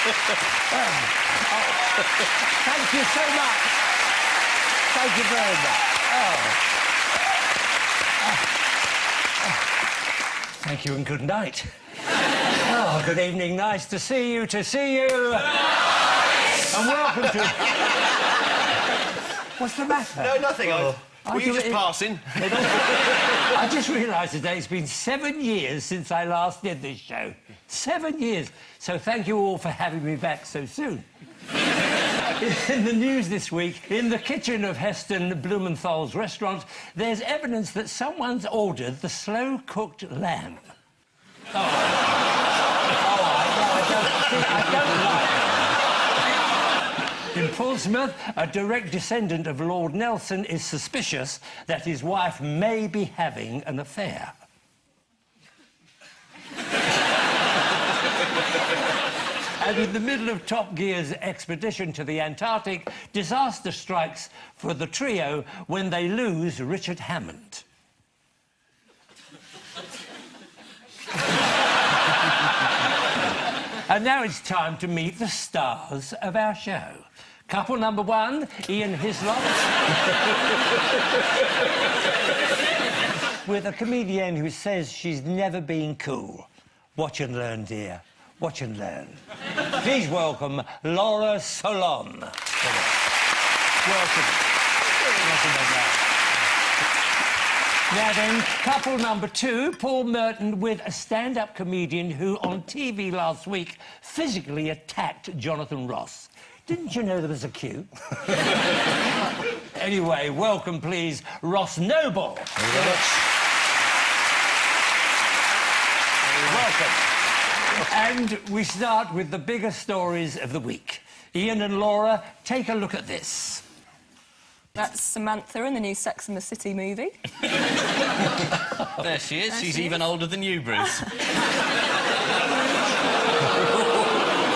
Thank you so much. Thank you very much. Thank you and good night. Oh, good evening. Nice to see you. And welcome to... What's the matter? No, nothing. Were you just passing? I just realised today it's been 7 years since I last did this show. 7 years. So thank you all for having me back so soon. In the news this week, in the kitchen of Heston Blumenthal's restaurant, there's evidence that someone's ordered the slow-cooked lamb. Oh. I don't like it. In Portsmouth, a direct descendant of Lord Nelson is suspicious that his wife may be having an affair. And in the middle of Top Gear's expedition to the Antarctic, disaster strikes for the trio when they lose Richard Hammond. And now it's time to meet the stars of our show. Couple number one, Ian Hislop. With a comedian who says she's never been cool. Watch and learn, dear. Watch and learn. Please welcome Laura Solon. Welcome. Now then, couple number two, Paul Merton with a stand-up comedian who, on TV last week, physically attacked Jonathan Ross. Didn't you know there was a queue? Anyway, welcome, please, Ross Noble. Thank you very much. Welcome. And we start with the biggest stories of the week. Ian and Laura, take a look at this. That's Samantha in the new Sex and the City movie. There she is. She's even older than you, Bruce.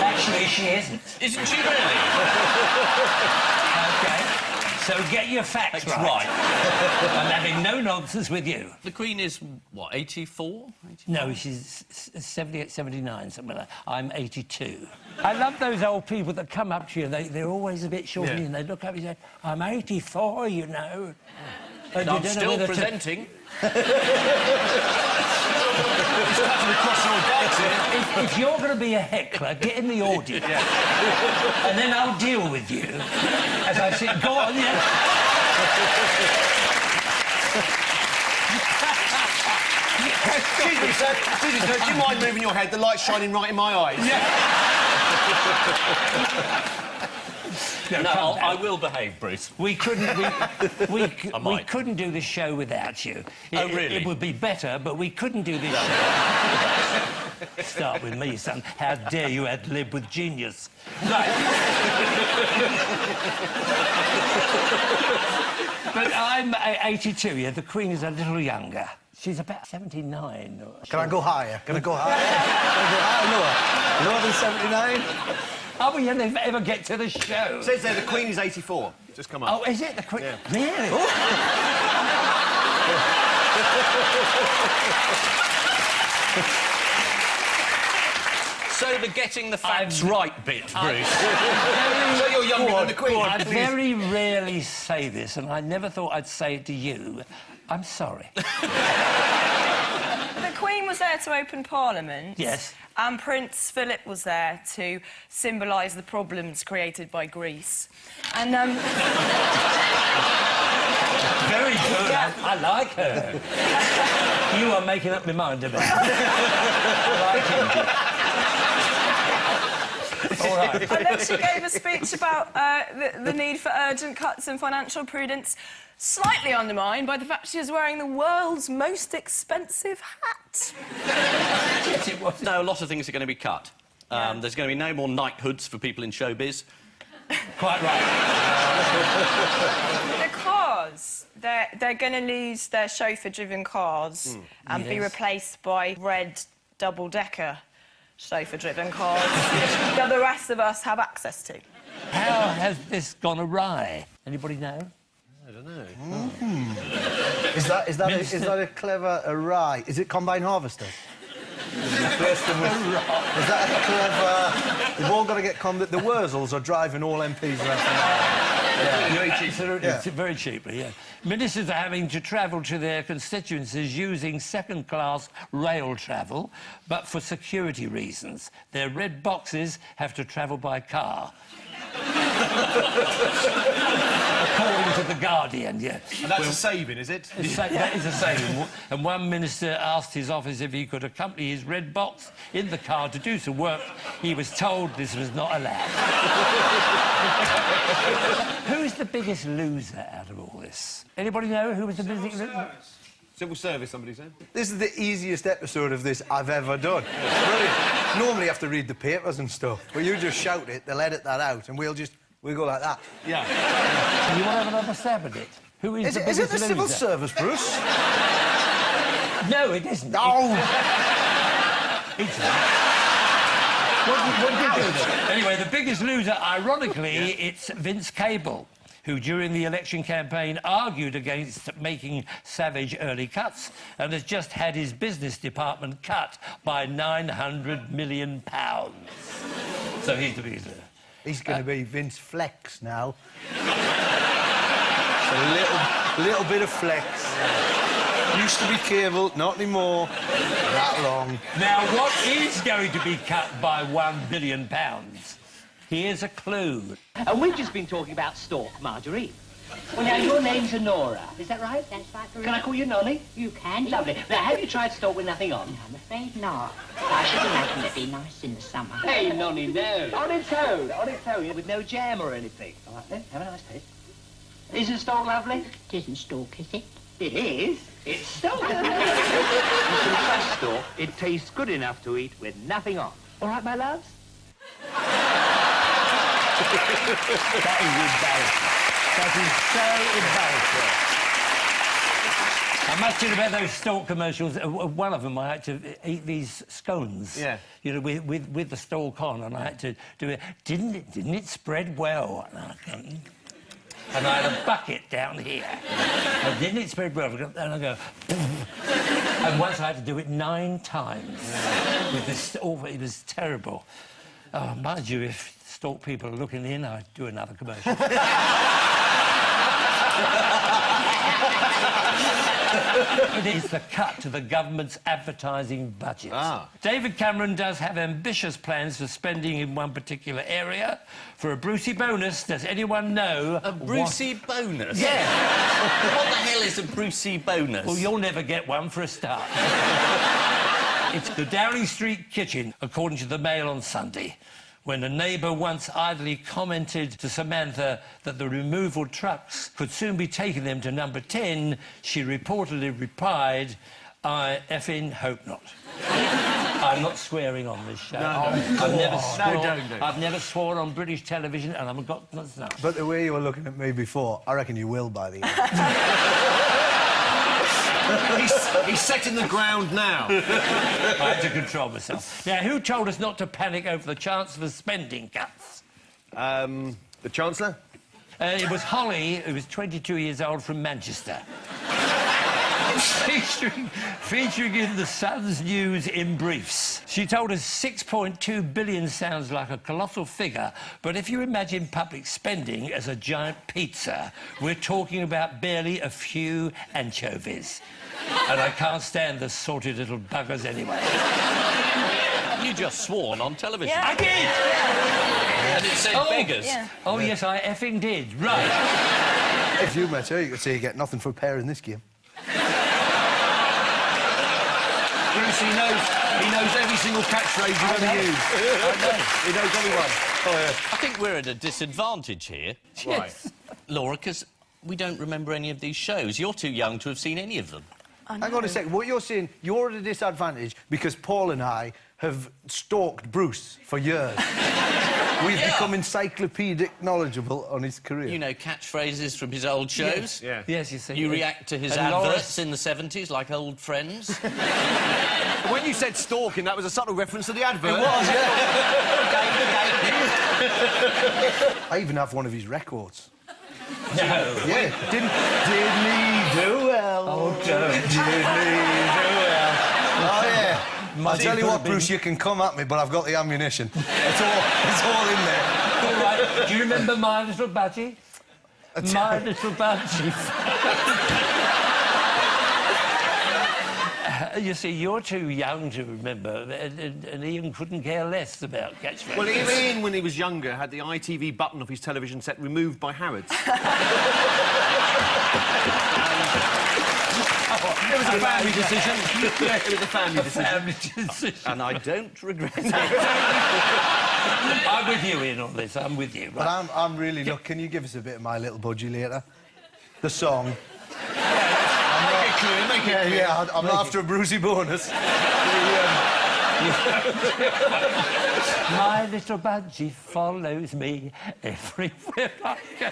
Actually, she isn't. Isn't she really? OK. So get your facts right. I'm having no nonsense with you. The Queen is, what, 84? No, she's 78, 79, something like that. I'm 82. I love those old people that come up to you and they're always a bit shorty and they look up and say, I'm 84, you know. And I'm still presenting. If you're going to be a heckler, get in the audience. And then I'll deal with you. As I say, go on, Excuse me, sir. Do you mind moving your head? The light's shining right in my eyes. No, I will behave, Bruce. We couldn't do this show without you. Oh, really? It would be better, but we couldn't do this show. Start with me, son. How dare you ad-lib with genius? Right. But I'm 82, yeah. The Queen is a little younger. She's about 79. Can I go higher? Can I go higher? Can I go higher? Lower than 79? Oh, we never ever get to the show. It says there the Queen is 84. Just come up. Oh, is it the Queen? Yeah. Really? So the getting the facts right bit, Bruce. So you're younger than the Queen. I very rarely say this, and I never thought I'd say it to you. I'm sorry. The Queen was there to open Parliament. Yes. And Prince Philip was there to symbolise the problems created by Greece. And, Very good. I like her. You are making up my mind about it. All right. And then she gave a speech about the need for urgent cuts in financial prudence, slightly undermined by the fact she was wearing the world's most expensive hat. Yes, it was. No, a lot of things are going to be cut. Yeah. There's going to be no more knighthoods for people in showbiz. Quite right. Because they're going to lose their chauffeur-driven cars and be replaced by red double-decker chauffeur-driven cars that the rest of us have access to. How has this gone awry? Anybody know? I don't know. Is that a clever awry? Is it combine harvesters? Replace them with... Is that clever? They've all got to get the Wurzels are driving all MPs around. It's very cheaply, yeah. Ministers are having to travel to their constituencies using second-class rail travel, but for security reasons. Their red boxes have to travel by car. According to The Guardian, yeah. And that's a saving, is it? That is a saving. And one minister asked his office if he could accompany his red box in the car to do some work. He was told this was not allowed. Who's the biggest loser out of all this? Anybody know who was the biggest loser? Civil service, somebody said. This is the easiest episode of this I've ever done. Brilliant. Normally you have to read the papers and stuff, but you just shout it, they'll edit that out, and we'll go like that. Yeah. You want to have another stab at it? Who is the biggest Is it the loser? civil service, Bruce? No, it isn't. No! It's not. What did you do then? Anyway, the biggest loser, ironically, it's Vince Cable, who during the election campaign argued against making savage early cuts and has just had his business department cut by £900 million. So he's the biggest loser. He's going to be Vince Flex now. A little bit of flex. Used to be Cable, not anymore. That long. Now, what is going to be cut by £1 billion? Here's a clue. And we've just been talking about Stork, Marjorie. Well, now, your name's Honora, is that right? That's right, Bruce. Can I call you Nonny? You can. Lovely. Now, have you tried Stork with nothing on? I'm afraid not. I should imagine it'd be nice in the summer. Hey, Nonny, no. On its own, with no jam or anything. All right, then, have a nice taste. Isn't Stork lovely? It isn't Stork, is it? It is. It's Stork. You can trust Stork. It tastes good enough to eat with nothing on. All right, my loves? That is embarrassing. That is so embarrassing. I must tell you about those Stork commercials. One of them, I had to eat these scones. Yeah. You know, with the Stork on, and I had to do it. Didn't it spread well? And I had a bucket down here. And didn't it spread well? And I go... And once I had to do it 9 times. With this... Oh, it was terrible. Oh, mind you, if Stork people are looking in, I'd do another commercial. It is the cut to the government's advertising budget. David Cameron does have ambitious plans for spending in one particular area. For a Brucey bonus, does anyone know... A Brucey bonus? Yeah. What the hell is a Brucey bonus? Well, you'll never get one for a start. It's the Downing Street kitchen, according to the Mail on Sunday. When a neighbour once idly commented to Samantha that the removal trucks could soon be taking them to number 10, she reportedly replied, I effing hope not. I'm not swearing on this show. I've never sworn on British television, and I've got... No. But the way you were looking at me before, I reckon you will by the end. He's setting the ground now. I had to control myself. Now, who told us not to panic over the chance of spending cuts? The Chancellor? It was Holly, who was 22 years old, from Manchester. featuring in the Sun's news in briefs. She told us 6.2 billion sounds like a colossal figure, but if you imagine public spending as a giant pizza, we're talking about barely a few anchovies. And I can't stand the sorted little buggers anyway. You just sworn on television. Yeah. I did! And it said beggars. Yeah. Oh, yes, I effing did. Right. If you met her, you could say you get nothing for a pair in this game. Bruce, he knows every single catchphrase you've ever used. I know. He knows everyone. Oh, yeah. I think we're at a disadvantage here. Yes. Laura, because we don't remember any of these shows. You're too young to have seen any of them. Hang on a second. What you're saying, you're at a disadvantage because Paul and I have stalked Bruce for years. We've become encyclopedic knowledgeable on his career. You know catchphrases from his old shows. Yes, Yeah. yes, you see. You react to his And adverts in the 70s like old friends. When you said stalking, that was a subtle reference to the advert. It was, yeah. I even have one of his records. No. Yeah. Didn't me do well? Oh, don't. Did me do well? Oh, yeah. I'll tell you what, Bruce, you can come at me, but I've got the ammunition. It's all in there. All right. Do you remember My Little Budgie? My Little Budgie. You see, you're too young to remember, and Ian couldn't care less about catchphrases. Well, Ian, when he was younger, had the ITV button off his television set removed by Harrods. It was a family decision. Yeah, it was a family decision. And I don't regret it. I'm with you, Ian, on this. I'm with you. Right? But I'm really... Look, can you give us a bit of My Little Budgie later? The song. Make it clear. Yeah, I'm after a Brucey bonus. My little budgie follows me everywhere I go.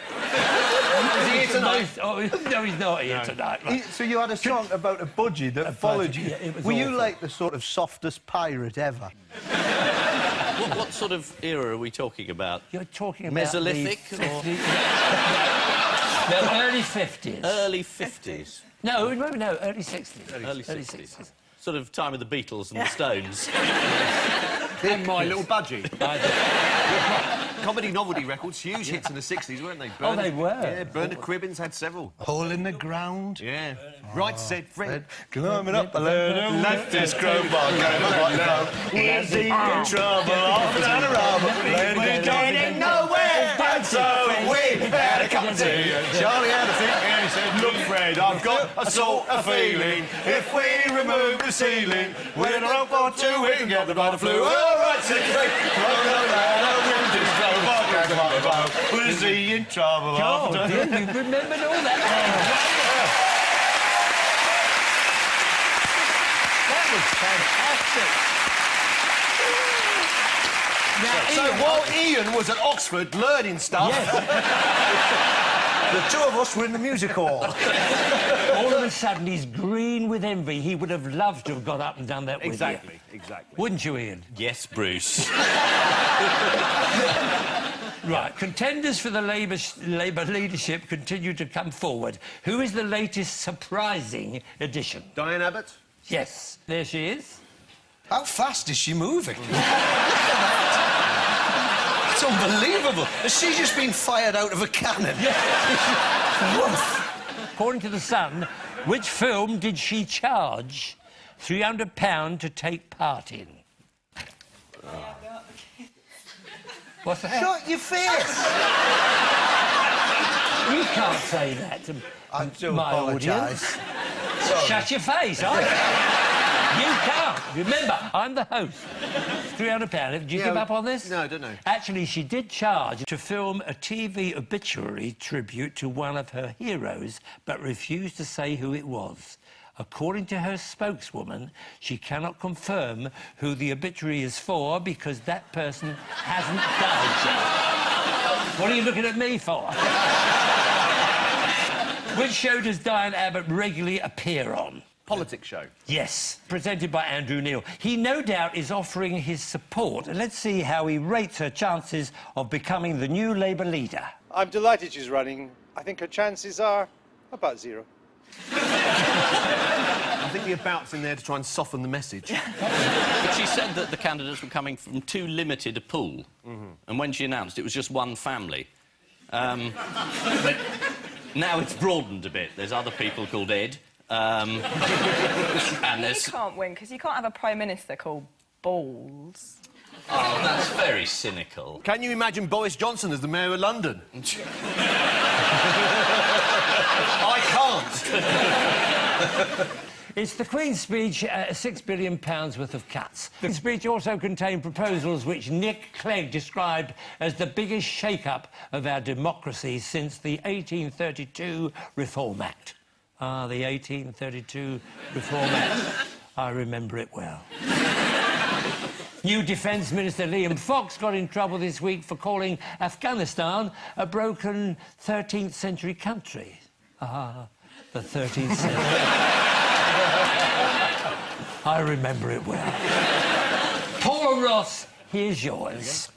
Is he here tonight? No, he's not here tonight. Right. So you had a song about a budgie that followed you. Yeah, it was Were you awful. like the sort of softest pirate ever? What sort of era are we talking about? You're talking about Mesolithic the or- 50s. No, early 50s. Early 50s. No, early 60s. Early 60s. Sort of time of the Beatles and the Stones. And My Little Budgie. Comedy novelty records, huge hits in the 60s, weren't they? Oh, they were. Yeah, Bernard Cribbins had several. Hole in the ground. Yeah. Right, said Fred. Climbing up a ladder, left his crowbar, going up down. Where's he in trouble? Off down a robber. We're getting nowhere. And so we had a cup of tea. Charlie had a think and he said, look, Fred, I've got a sort of feeling. If we remove the ceiling, with a rope or two, we can get the bladder flu. All right, said Fred. Climb up a ladder, with his crowbar, going up down. Where's he in trouble? God, you remembered all that. That was fantastic. Now, So Ian, while Ian was at Oxford learning stuff... The two of us were in the music hall. all of a sudden he's green with envy. He would have loved to have got up and done that with you. Exactly. Wouldn't you, Ian? Yes, Bruce. Right, contenders for the Labour leadership continue to come forward. Who is the latest surprising addition? Diane Abbott? Yes, there she is. How fast is she moving? It's unbelievable. Has she just been fired out of a cannon? According to The Sun, which film did she charge £300 to take part in? What's that? Shut your face! You can't say that to I do my apologise. audience. Shut your face, I You can't. Remember, I'm the host. £300. Did you give up on this? No, I don't know. Actually, she did charge to film a TV obituary tribute to one of her heroes, but refused to say who it was. According to her spokeswoman, she cannot confirm who the obituary is for because that person hasn't died yet. What are you looking at me for? Which show does Diane Abbott regularly appear on? Politics show. Yes, presented by Andrew Neil. He no doubt is offering his support. Let's see how he rates her chances of becoming the new Labour leader. I'm delighted she's running. I think her chances are about zero. I think the about's in there to try and soften the message. But she said that the candidates were coming from too limited a pool. And when she announced it was just one family. But now it's broadened a bit. There's other people called Ed. And You can't win because you can't have a Prime Minister called Balls. Oh, that's very cynical. Can you imagine Boris Johnson as the Mayor of London? I can't. It's the Queen's speech, £6 billion worth of cuts. The speech also contained proposals which Nick Clegg described as the biggest shake-up of our democracy since the 1832 Reform Act. Ah, the 1832 Reform Act. I remember it well. New Defence Minister Liam Fox got in trouble this week for calling Afghanistan a broken 13th century country. Ah, the 13th century. I remember it well. Paul Ross, here's yours.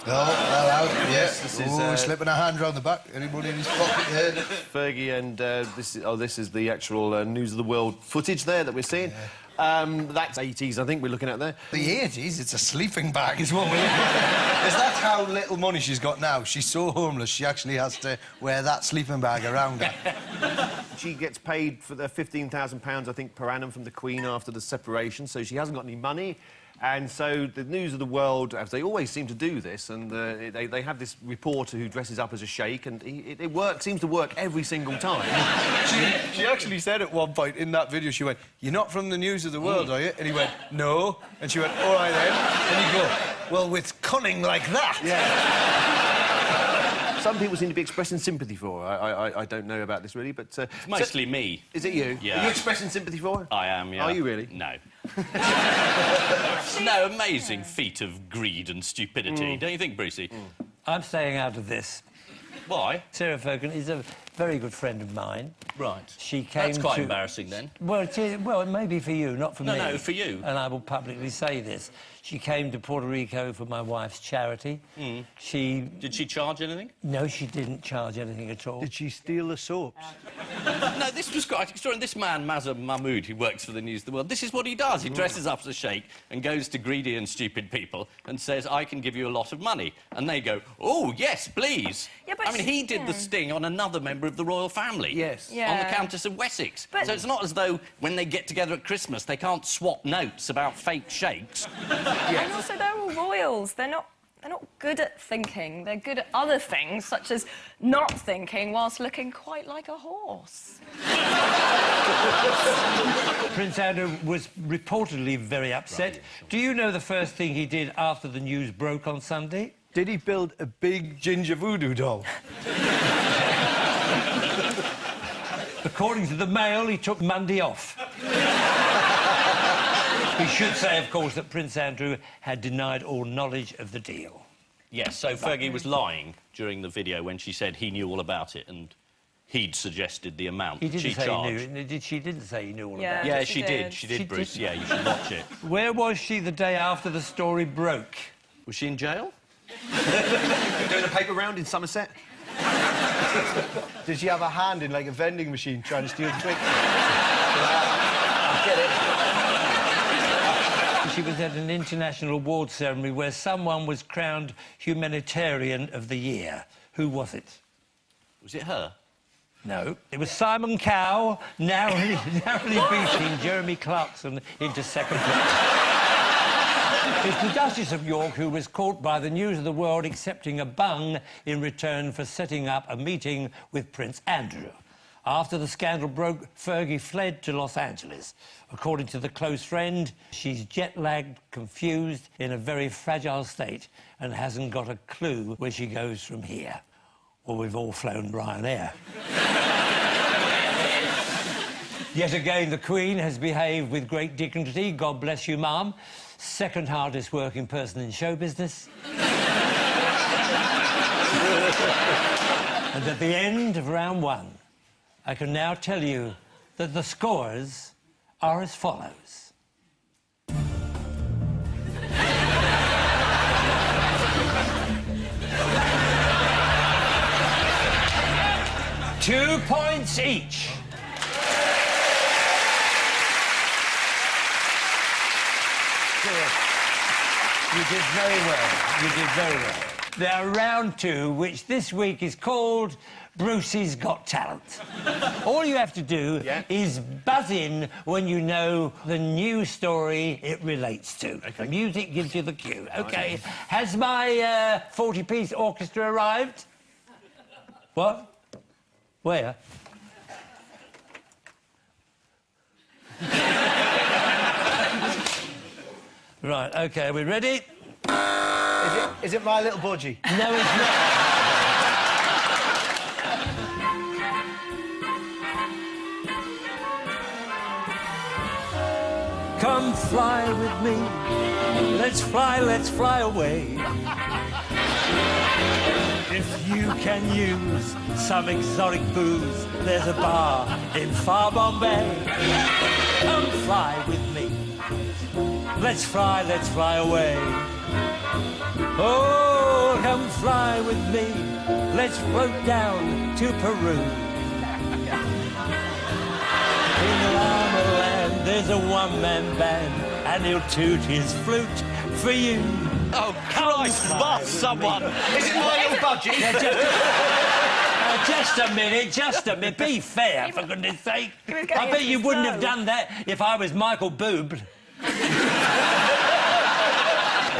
hello. Yes, this is, slipping a hand round the back. Anybody in his pocket here? Fergie, and this is the actual News of the World footage there that we're seeing. That's 80s, I think we're looking at there. The 80s? It's a sleeping bag is what we're looking at. Is that how little money she's got now? She's so homeless, she actually has to wear that sleeping bag around her. She gets paid for the £15,000, I think, per annum from the Queen after the separation, so she hasn't got any money. And so the News of the World, as they always seem to do this, and they have this reporter who dresses up as a sheikh, and it seems to work every single time. She actually said at one point in that video, she went, "You're not from the News of the World, are you?" And he went, "No." And she went, "All right then." And you go, "Well, with cunning like that." Yeah. Some people seem to be expressing sympathy for her. I don't know about this really, but... It's mostly me. Is it you? Yeah. Are you expressing sympathy for her? I am, yeah. Are you really? No. No, amazing feat of greed and stupidity. Don't you think, Brucey? I'm staying out of this. Why? Sarah Ferguson is a very good friend of mine. Right. She came That's quite embarrassing, then. Well, it may be for you, not for me. No, for you. And I will publicly say this. She came to Puerto Rico for my wife's charity. Did she charge anything? No, she didn't charge anything at all. Did she steal the soaps? No, this was quite extraordinary. This man, Mazza Mahmood, who works for the News of the World, this is what he does. He dresses up as a sheikh and goes to greedy and stupid people and says, "I can give you a lot of money." And they go, "Oh, yes, please." Yeah, but I mean, he did the sting on another member of the royal family. Yes. Yeah. On the Countess of Wessex. But- So it's not as though, when they get together at Christmas, they can't swap notes about fake sheikhs. And also, they're all royals. They're not good at thinking. They're good at other things, such as not thinking whilst looking quite like a horse. Prince Andrew was reportedly very upset. Right, yeah, sure. Do you know the first thing he did after the news broke on Sunday? Did he build a big ginger voodoo doll? According to the Mail, he took Monday off. We should say, of course, that Prince Andrew had denied all knowledge of the deal. Yes, so Fergie was lying during the video when she said he knew all about it and he'd suggested the amount He that didn't she say charged. he knew. She didn't say he knew all Yeah. about it. Yeah, Yes, she she did. did. She did, She Bruce. did. Yeah, you should watch it. Where was she the day after the story broke? Was she in jail? Doing a paper round in Somerset? Did she have a hand in, like, a vending machine trying to steal Twix? Get it? She was at an international award ceremony where someone was crowned Humanitarian of the Year. Who was it? Was it her? No. It was Simon Cowell, narrowly beating Jeremy Clarkson into second place. It's the Duchess of York who was caught by the News of the World accepting a bung in return for setting up a meeting with Prince Andrew. After the scandal broke, Fergie fled to Los Angeles. According to the close friend, she's jet-lagged, confused, in a very fragile state and hasn't got a clue where she goes from here. Well, we've all flown Ryanair. Yet again, the Queen has behaved with great dignity. God bless you, Mum. Second hardest working person in show business. And at the end of round one, I can now tell you that the scores are as follows. Two points each. You did very well. You did very well. Now, round two, which this week is called Brucey's Got Talent. All you have to do is buzz in when you know the news story it relates to. Okay. The music gives you the cue. OK. Has my 40-piece orchestra arrived? What? Where? Right, OK, are we ready? Is it My Little Budgie? No, it's not. Come fly with me. Let's fly away. If you can use some exotic booze, there's a bar in far Bombay. Come fly with me. let's fly away. Oh, come fly with me. Let's float down to Peru. In Llama Land, there's a one-man band, and he'll toot his flute for you. Oh, Christ, boss, someone! Is it my little budget? Yeah, just a minute. Be fair, for goodness sake. I bet you wouldn't have done that if I was Michael Bublé.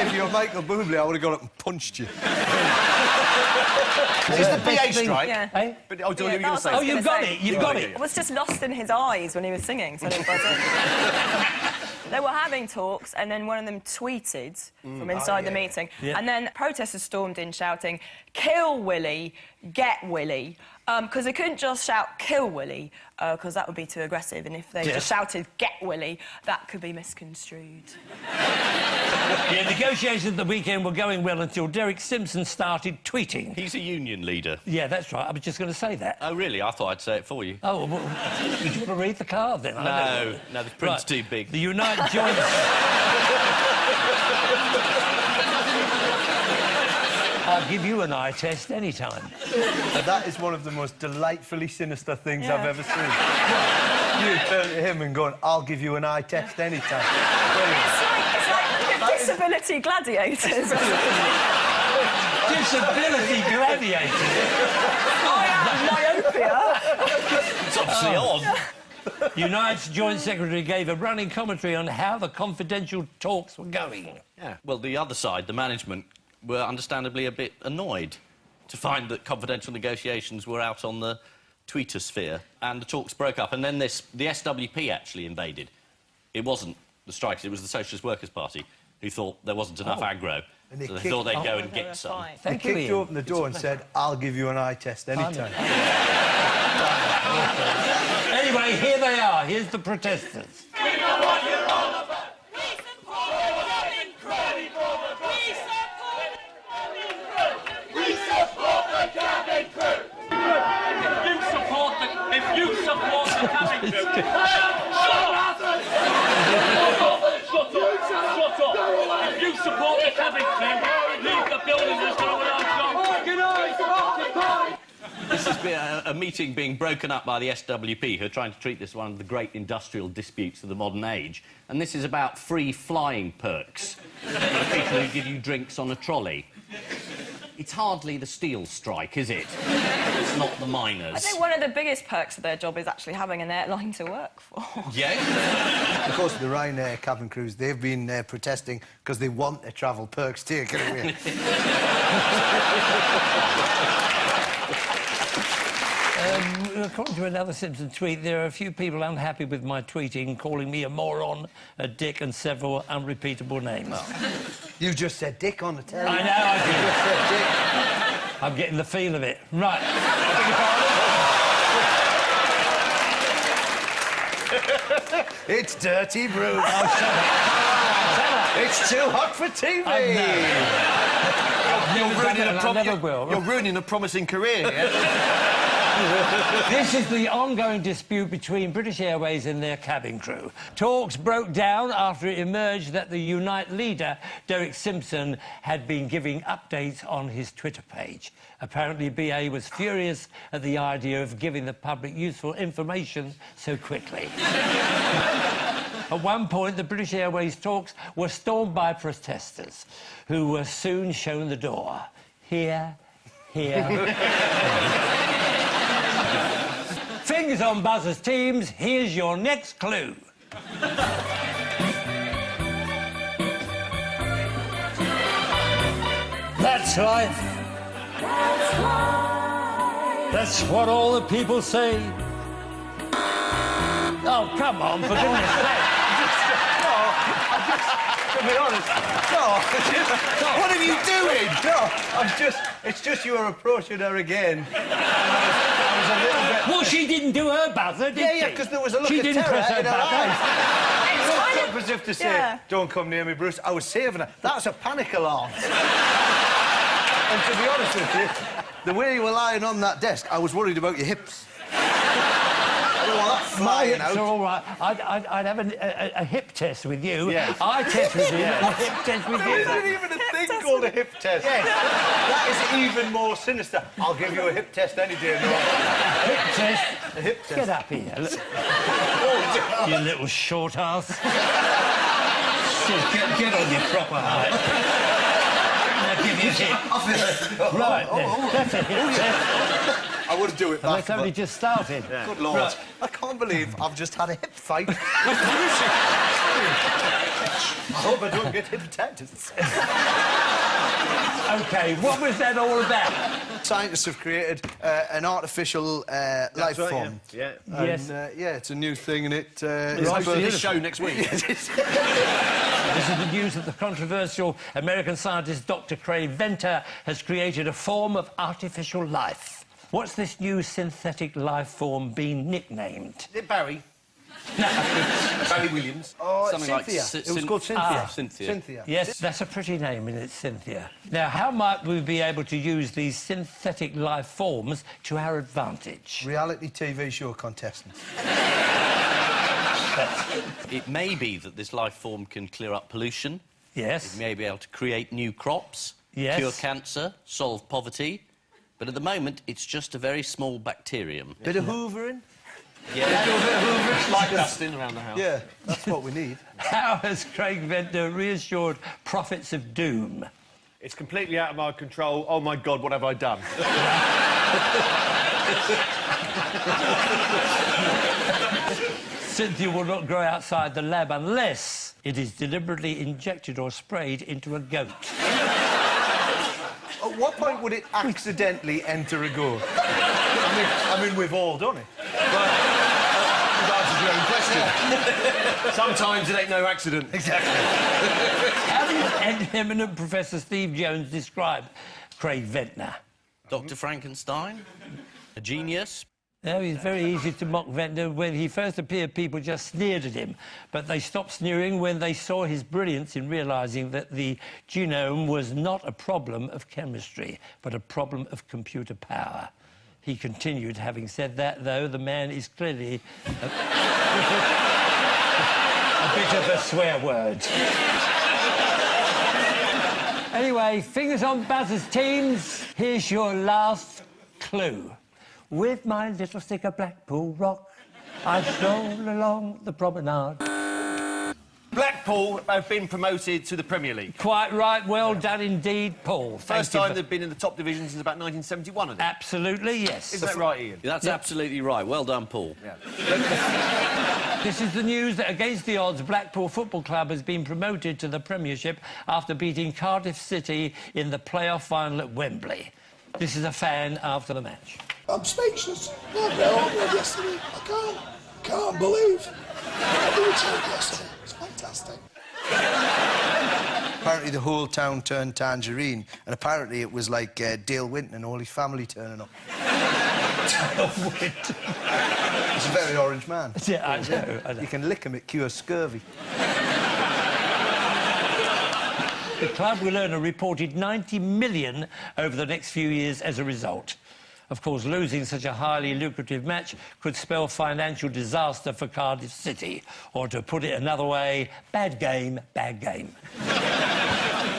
If you're Michael Bublé, I would have got up and punched you. Is this the BA strike? Yeah. Eh? But, oh, you're going to say. Oh, you've got it. You've got it. I was just lost in his eyes when he was singing, so I didn't buzz in. They were having talks, and then one of them tweeted from inside the meeting, and then protesters stormed in shouting, "Kill Willie, get Willie," because they couldn't just shout "Kill Willie," because that would be too aggressive, and if they just shouted "Get Willie," that could be misconstrued. Yeah, negotiations at the weekend were going well until Derek Simpson started tweeting. He's a union leader. Yeah, that's right. I was just going to say that. Oh, really? I thought I'd say it for you. Oh, well, did you want to read the card then? No, the print's too big. The Unite Joints... I'll give you an eye test any time. That is one of the most delightfully sinister things I've ever seen. You turn to him and going, "I'll give you an eye test anytime." It's like disability gladiators. Disability gladiators. I have myopia. It's obviously on. Unite's Joint Secretary gave a running commentary on how the confidential talks were going. Yeah. Well, the other side, the management, were understandably a bit annoyed to find that confidential negotiations were out on the Twitter sphere, and the talks broke up, and then the SWP actually invaded. It wasn't the strikers, it was the Socialist Workers' Party who thought there wasn't enough aggro, And they so they thought they'd go and They were get some. fine. They Thank you, kicked you Ian. open the door and said, "I'll give you an eye test anytime." Anyway, here they are. Here's the protesters. We know what you're all about. We support the cabin crew. We support the cabin crew. If you support the cabin crew, shut up! Shut up! If you support the cabin crew, leave the building. There's no one else. This has been a meeting being broken up by the SWP, who are trying to treat this one of the great industrial disputes of the modern age. And this is about free flying perks for the people who give you drinks on a trolley. It's hardly the steel strike, is it? It's not the miners. I think one of the biggest perks of their job is actually having an airline to work for. Yeah? Of course, the Ryanair cabin crews, they've been protesting because they want their travel perks taken away. According to another Simpson tweet, there are a few people unhappy with my tweeting, calling me a moron, a dick, and several unrepeatable names. You just said dick on the telly. I know, I You just said dick. did. I'm getting the feel of it. Right. It's Dirty Bruce. Oh, shut up. It's too hot for TV. You're ruining a promising career, yeah? This is the ongoing dispute between British Airways and their cabin crew. Talks broke down after it emerged that the Unite leader, Derek Simpson, had been giving updates on his Twitter page. Apparently, BA was furious at the idea of giving the public useful information so quickly. At one point, the British Airways talks were stormed by protesters, who were soon shown the door. Here. Fingers on buzzers, teams. Here's your next clue. That's life. That's what all the people say. Oh, come on, for goodness sake. To be honest, no. What are you doing? No, it's just you were approaching her again. I was a little bit... Well, she didn't do her buzzer, did she? Yeah, because there was a look She of didn't terror press her in her buzzer. eyes. Looked up as if to say, "Don't come near me, Bruce." I was saving her. That's a panic alarm. And to be honest with you, the way you were lying on that desk, I was worried about your hips. I don't that's My flying hips out. are all right. I'd have a hip test with you. Yeah. I test with you, and a hip test with There you. isn't even a thing called a hip test. Yes. That is even more sinister. I'll give you a hip test any day. No. Hip test. A hip test. Get up here. Look. You little short ass. Get on your proper height. Now give me a hip. Right, then. That's a hip test. I would do it And back. that's only just started. Good Lord. Right. I can't believe I've just had a hip fight. I hope I don't get hepatitis. OK, what was that all about? Scientists have created an artificial life form. Yeah. Yes. And, yeah, it's a new thing, and it... It's hosting this show next week. This is the news that the controversial American scientist Dr. Craig Venter has created a form of artificial life. What's this new synthetic life form been nicknamed? Barry. Barry Williams. Oh, Something like Cynthia. It was called Cynthia. Cynthia. Cynthia. Yes, that's a pretty name, isn't it, Cynthia? Now, how might we be able to use these synthetic life forms to our advantage? Reality TV show contestants. It may be that this life form can clear up pollution. Yes. It may be able to create new crops, Yes. cure cancer, solve poverty. But at the moment, it's just a very small bacterium. Bit of hoovering. It's like dusting around the house. Yeah, that's what we need. How has Craig Venter reassured prophets of doom? It's completely out of my control. Oh, my God, what have I done? Cynthia will not grow outside the lab unless it is deliberately injected or sprayed into a goat. At what point would it accidentally enter a goat? I mean, we've all done it. But you've answered your own question. Sometimes it ain't no accident. Exactly. How does eminent Professor Steve Jones describe Craig Venter? Dr. Frankenstein, a genius. No, he's very easy to mock Venter. When he first appeared, people just sneered at him. But they stopped sneering when they saw his brilliance in realising that the genome was not a problem of chemistry, but a problem of computer power. He continued, having said that, though, the man is clearly a bit of a swear word. Anyway, fingers on buzzers, teams. Here's your last clue. With my little stick of Blackpool rock, I stroll along the promenade. Blackpool have been promoted to the Premier League. Quite right, well done indeed, Paul. First time they've been in the top division since about 1971, I think. Absolutely, yes. Is that right, Ian? That's absolutely right. Well done, Paul. Yeah. This is the news that, against the odds, Blackpool Football Club has been promoted to the Premiership after beating Cardiff City in the playoff final at Wembley. This is a fan after the match. I'm speechless. I got home yesterday. I can't believe I did it yesterday. It's fantastic. Apparently the whole town turned tangerine, and apparently it was like Dale Winton and all his family turning up. He's a very orange man. Yeah, I know. You can lick him, it cures scurvy. The club will earn a reported $90 million over the next few years as a result. Of course, losing such a highly lucrative match could spell financial disaster for Cardiff City. Or, to put it another way, bad game, bad game.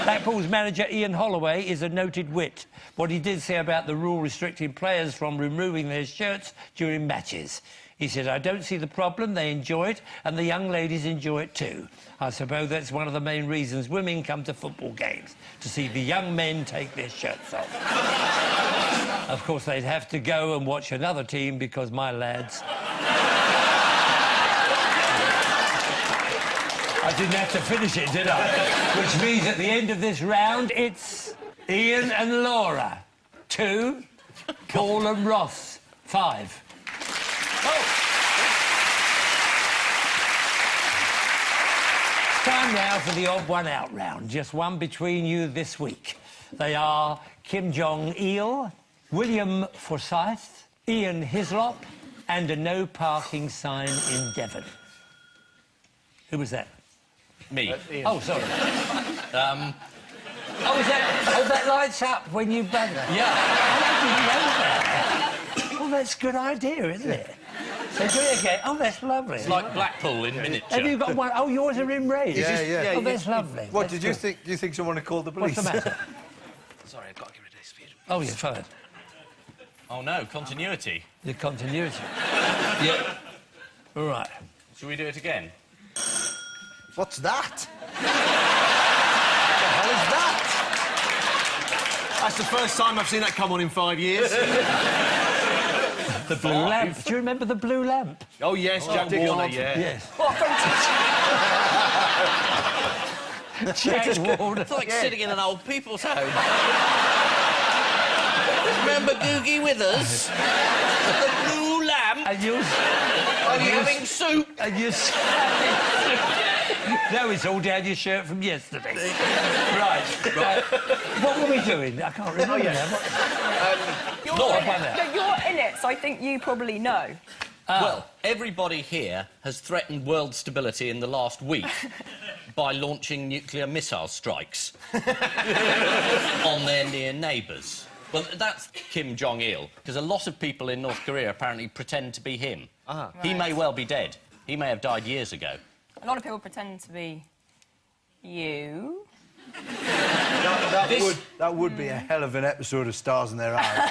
Blackpool's manager, Ian Holloway, is a noted wit. What he did say about the rule restricting players from removing their shirts during matches. He said, I don't see the problem, they enjoy it, and the young ladies enjoy it too. I suppose that's one of the main reasons women come to football games, to see the young men take their shirts off. Of course, they'd have to go and watch another team because my lads... I didn't have to finish it, did I? Which means at the end of this round, it's Ian and Laura, 2, Paul and Ross, 5. Time now for the odd one out round. Just one between you this week. They are Kim Jong-il, William Forsyth, Ian Hislop, and a no parking sign in Devon. Who was that? Me. Oh, sorry. Oh, that lights up when you bang that? Yeah. I didn't know that. Well, that's a good idea, isn't it? So do it again. Oh, that's lovely. It's like Blackpool in miniature. Have you got one? Oh, yours are in red. Yeah. Oh, that's lovely. What, That's did you good. think? Do you think someone had called the police? What's the matter? Sorry, I've got to give it a taste for you. Oh, you're fine. Oh, no, continuity. The continuity. Yeah. All right. Shall we do it again? What's that? What the hell is that? That's the first time I've seen that come on in 5 years. The blue lamp. Do you remember the blue lamp? Oh, yes, Jack Warner, yeah. Yes. What, from Jack Warner. It's like sitting in an old people's home. Remember Googie Withers? The blue lamp? And you... Are you having soup? And you... No, it's all down your shirt from yesterday. Right. What were we doing? I can't remember now. You're in it, so I think you probably know. Well, everybody here has threatened world stability in the last week by launching nuclear missile strikes on their near neighbours. Well, that's Kim Jong-il, because a lot of people in North Korea apparently pretend to be him. He may well be dead. He may have died years ago. A lot of people pretend to be you. That would be a hell of an episode of Stars in Their Eyes.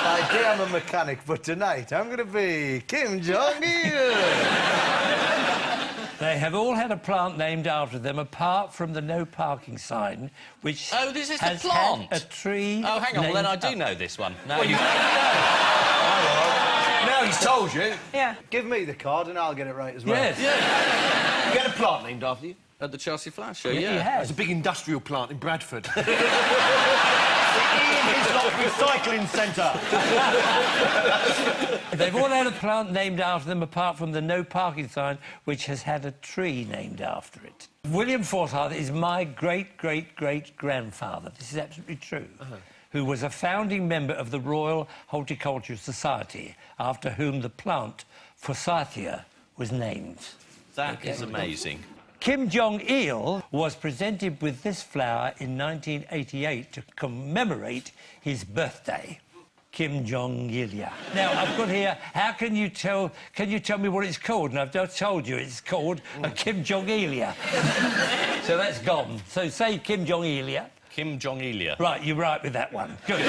By day I'm a mechanic, but tonight I'm going to be Kim Jong-il. They have all had a plant named after them, apart from the no parking sign, which Oh, this is the has plant? had a tree. Oh, hang on, well, then I do named know this one. No, Well, you... Now he's told you. Yeah. Give me the card and I'll get it right as well. Yes. You get a plant named after you? At the Chelsea Flower Show, He yeah. has. It's a big industrial plant in Bradford. The Ian Hislop Recycling Centre. They've all had a plant named after them, apart from the no parking sign, which has had a tree named after it. William Forsyth is my great-great-great-grandfather. This is absolutely true. Who was a founding member of the Royal Horticultural Society, after whom the plant Forsythia was named. That is amazing. Kim Jong-il was presented with this flower in 1988 to commemorate his birthday. Kim Jong-il. Now, I've got here, how can you tell me what it's called? And I've just told you it's called a Kim Jong-il. So that's gone. So say Kim Jong-il. Kim Jong-il. Right, you're right with that one. Good.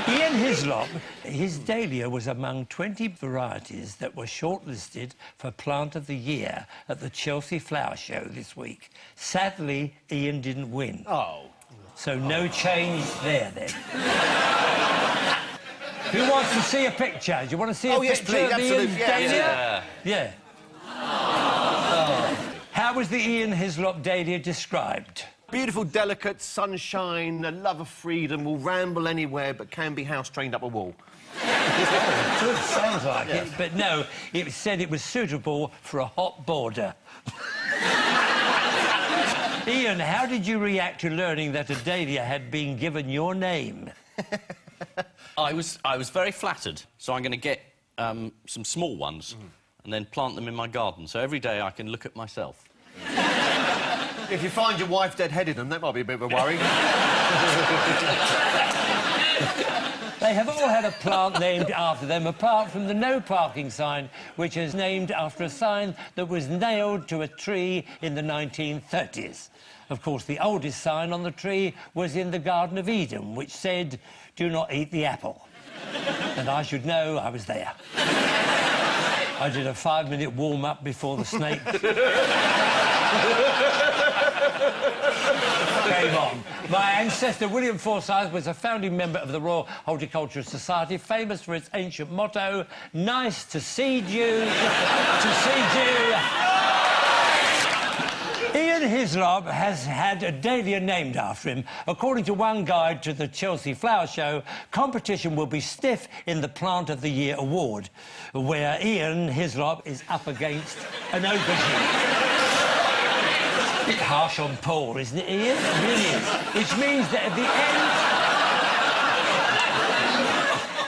Ian Hislop, his dahlia was among 20 varieties that were shortlisted for Plant of the Year at the Chelsea Flower Show this week. Sadly, Ian didn't win. Oh. So no change there, then. Who wants to see a picture? Do you want to see a yes, picture please, of absolutely. Ian's Yeah, dahlia? Yeah. Oh. How was the Ian Hislop dahlia described? Beautiful, delicate, sunshine, a love of freedom, will ramble anywhere but can be house-trained up a wall. It sounds like it, but no, it said it was suitable for a hot border. Ian, how did you react to learning that a dahlia had been given your name? I was very flattered, so I'm going to get some small ones and then plant them in my garden, so every day I can look at myself. If you find your wife dead-headed them, that might be a bit of a worry. They have all had a plant named after them, apart from the no parking sign, which is named after a sign that was nailed to a tree in the 1930s. Of course, the oldest sign on the tree was in the Garden of Eden, which said, "Do not eat the apple." And I should know, I was there. I did a 5-minute warm-up before the snake came on. My ancestor, William Forsyth, was a founding member of the Royal Horticultural Society, famous for its ancient motto, "Nice to seed you, to seed you." Ian Hislop has had a dahlia named after him. According to one guide to the Chelsea Flower Show, competition will be stiff in the Plant of the Year award, where Ian Hislop is up against an aubergine. Bit harsh on Paul, isn't it, Ian? It really is. Which means that at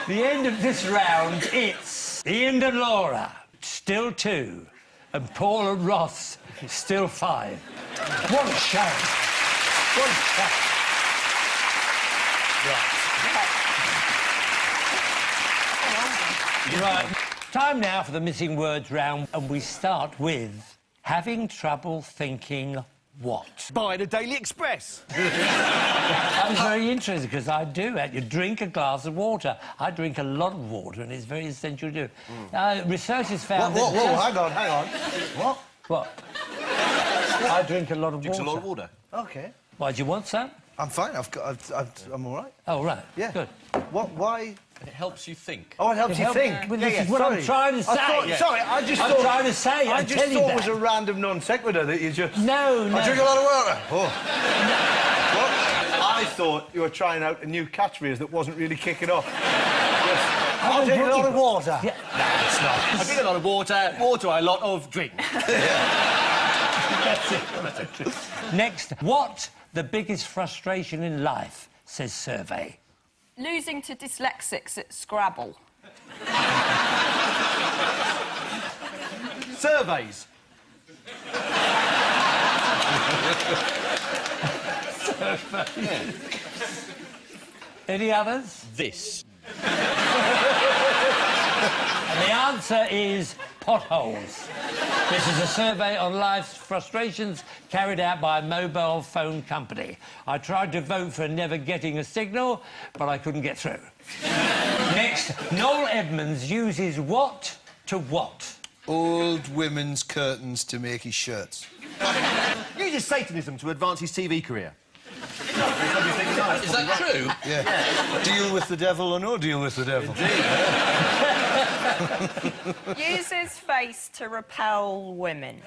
the end of this round, it's Ian and Laura, still 2, and Paul and Ross, still 5. What a show. What a show. Right. Time now for the missing words round, and we start with having trouble thinking what? Buy the Daily Express. That was very interesting because I do. You drink a glass of water. I drink a lot of water, and it's very essential to do. Research has found Whoa, that... hang on. What? What? I drink a lot of Drinks water. a lot of water. OK. Why, do you want some? I'm fine. I'm all right. Oh, right. Yeah. Good. What? Why? It helps you think. Oh, it helps you think. Well, this is what I'm trying to say. Sorry, I just thought... I'm trying to say, I just thought it was a random non sequitur that you just... No. I drink a lot of water. Oh. What? I thought you were trying out a new catchphrase that wasn't really kicking off. Yes. I drink a lot of water. Yeah. No, it's not. I drink a lot of water. Water, a lot of drink. That's it. Next, what the biggest frustration in life, says survey? Losing to dyslexics at Scrabble. Surveys. Any others? This. And the answer is potholes. This is a survey on life's frustrations carried out by a mobile phone company. I tried to vote for never getting a signal, but I couldn't get through. Next, Noel Edmonds uses what to what? Old women's curtains to make his shirts. Uses Satanism to advance his TV career. Is that true? Yeah. Deal with the devil or no deal with the devil? Uses face to repel women.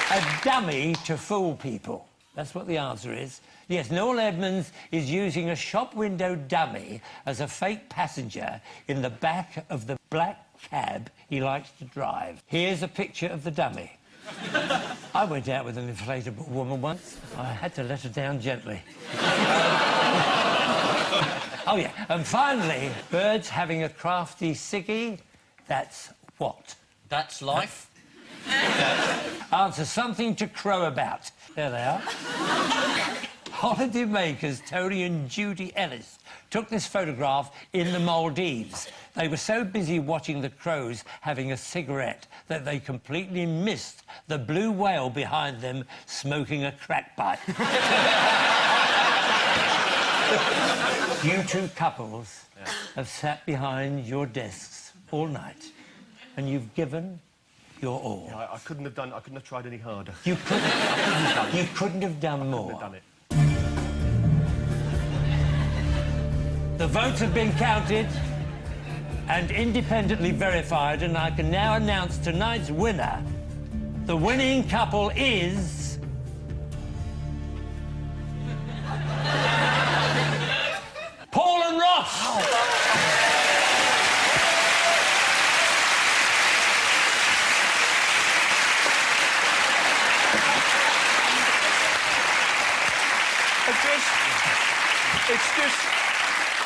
A dummy to fool people. That's what the answer is. Yes, Noel Edmonds is using a shop window dummy as a fake passenger in the back of the black cab he likes to drive. Here's a picture of the dummy. I went out with an inflatable woman once. I had to let her down gently. Oh, yeah. And finally, birds having a crafty ciggy. That's what? That's life. Answer something to crow about. There they are. Holiday makers Tony and Judy Ellis took this photograph in the Maldives. They were so busy watching the crows having a cigarette that they completely missed the blue whale behind them smoking a crack pipe. You two couples have sat behind your desks all night and you've given your all. Yeah, I couldn't have tried any harder. You couldn't have done more. Couldn't have done it. The votes have been counted and independently verified, and I can now announce tonight's winner. The winning couple is... Paul and Ross! It's just...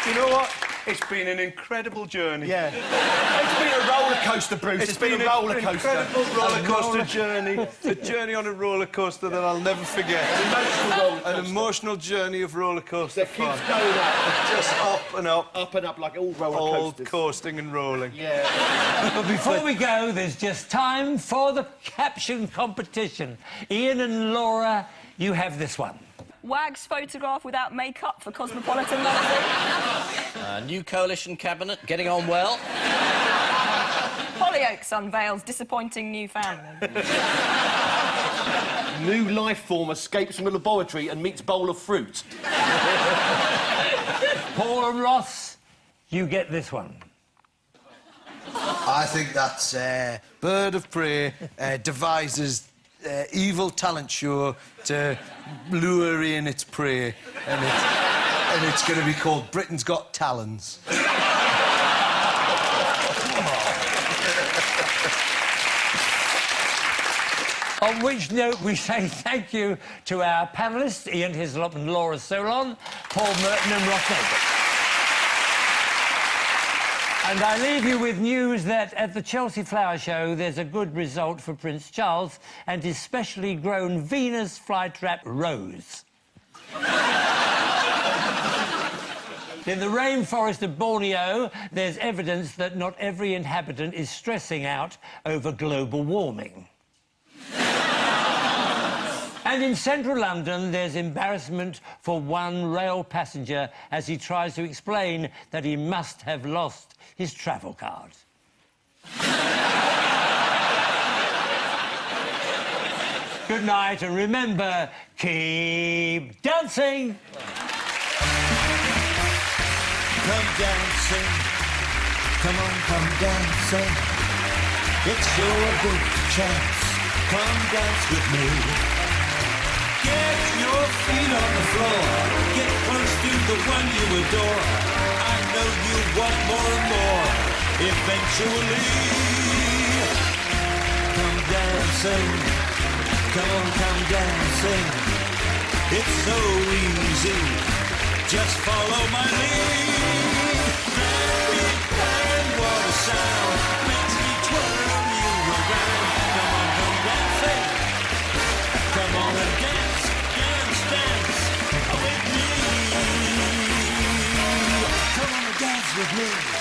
You know what? It's been an incredible journey. Yeah. It's been a roller coaster, Bruce. It's been a roller coaster. Incredible roller coaster journey. A journey on a roller coaster that I'll never forget. An emotional journey of roller coaster fun. Keeps going up. Just up and up. Up and up like all roller All coasters. coasting and rolling. Yeah. But before we go, there's just time for the caption competition. Ian and Laura, you have this one. Wags photograph without makeup for Cosmopolitan magazine. New coalition cabinet, getting on well. Hollyoaks unveils disappointing new family. New life form escapes from the laboratory and meets bowl of fruit. Paul and Ross, you get this one. I think that's Bird of Prey devises evil talent show to lure in its prey, and it's going to be called Britain's Got Talons. On which note, we say thank you to our panellists, Ian Hislop and Laura Solon, Paul Merton and Ross Neighbours. And I leave you with news that at the Chelsea Flower Show, there's a good result for Prince Charles and his specially grown Venus flytrap Rose. In the rainforest of Borneo, there's evidence that not every inhabitant is stressing out over global warming. And in central London, there's embarrassment for one rail passenger as he tries to explain that he must have lost his travel card. Good night, and remember, keep dancing! Come dancing, come on, come dancing. It's your big chance, come dance with me. Get your feet on the floor, get close to the one you adore. I know you want more and more, eventually. Come dancing, come on, come dancing. It's so easy, just follow my lead. Very fine, what a sound, makes me twirl you around. Come on, come dancing, come on and dance, dance, dance with me. Come on and dance with me.